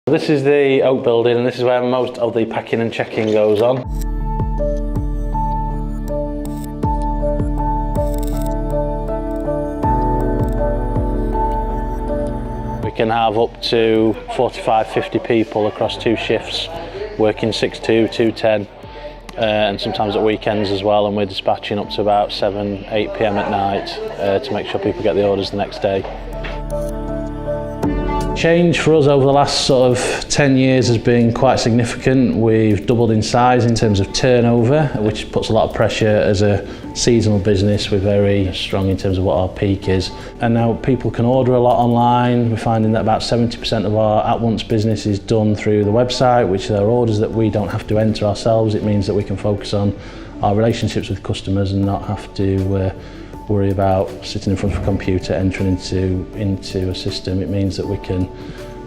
This is the Oak building, and this is where most of the packing and checking goes on. We can have up to 45-50 people across 2 shifts, working 6-2, 2-10, and sometimes at weekends as well, and we're dispatching up to about 7-8 p.m. at night to make sure people get the orders the next day. Change for us over the last sort of 10 years has been quite significant. We've doubled in size in terms of turnover, which puts a lot of pressure as a seasonal business. We're very strong in terms of what our peak is. And now people can order a lot online. We're finding that about 70% of our at-once business is done through the website, which are orders that we don't have to enter ourselves. It means that we can focus on our relationships with customers and not have to worry about sitting in front of a computer entering into a system. It means that we can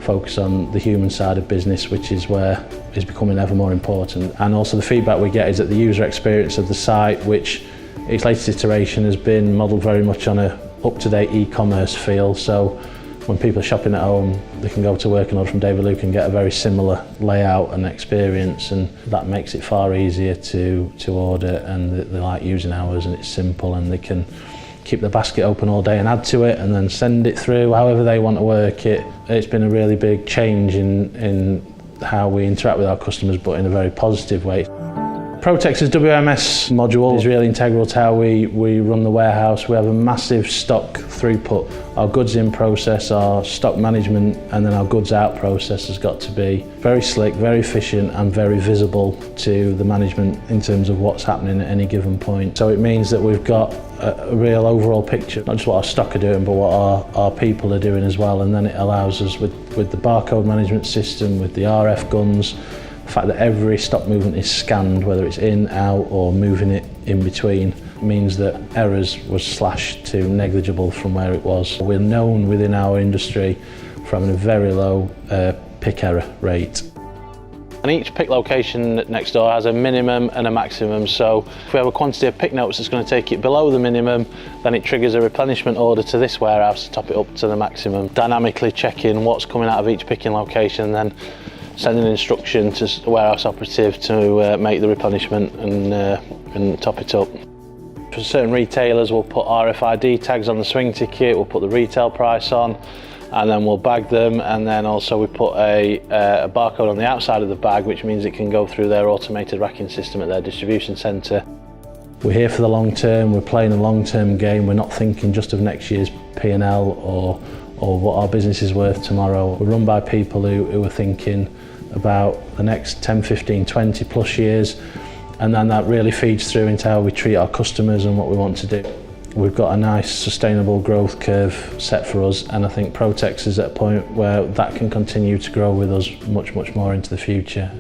focus on the human side of business, which is where is becoming ever more important. And also the feedback we get is that the user experience of the site, which its latest iteration has been modelled very much on a up-to-date e-commerce feel. So when people are shopping at home, they can go to work and order from David Luke and get a very similar layout and experience, and that makes it far easier to order, and they like using ours, and it's simple, and they can keep the basket open all day and add to it and then send it through however they want to work it. It's been a really big change in how we interact with our customers, but in a very positive way. Protex's WMS module is really integral to how we run the warehouse. We have a massive stock throughput. Our goods in process, our stock management, and then our goods out process has got to be very slick, very efficient, and very visible to the management in terms of what's happening at any given point. So it means that we've got a real overall picture, not just what our stock are doing, but what our people are doing as well. And then it allows us with the barcode management system, with the RF guns, the fact that every stock movement is scanned, whether it's in, out, or moving it in between, means that errors were slashed to negligible from where it was. We're known within our industry for having a very low pick error rate. And each pick location next door has a minimum and a maximum, so if we have a quantity of pick notes that's going to take it below the minimum, then it triggers a replenishment order to this warehouse to top it up to the maximum, dynamically checking what's coming out of each picking location, and then sending an instruction to the warehouse operative to make the replenishment and top it up. For certain retailers, we'll put RFID tags on the swing ticket, we'll put the retail price on, and then we'll bag them, and then also we put a barcode on the outside of the bag, which means it can go through their automated racking system at their distribution centre. We're here for the long term, we're playing a long-term game, we're not thinking just of next year's P&L or what our business is worth tomorrow. We're run by people who are thinking about the next 10, 15, 20 plus years, and then that really feeds through into how we treat our customers and what we want to do. We've got a nice sustainable growth curve set for us, and I think Protex is at a point where that can continue to grow with us much more into the future.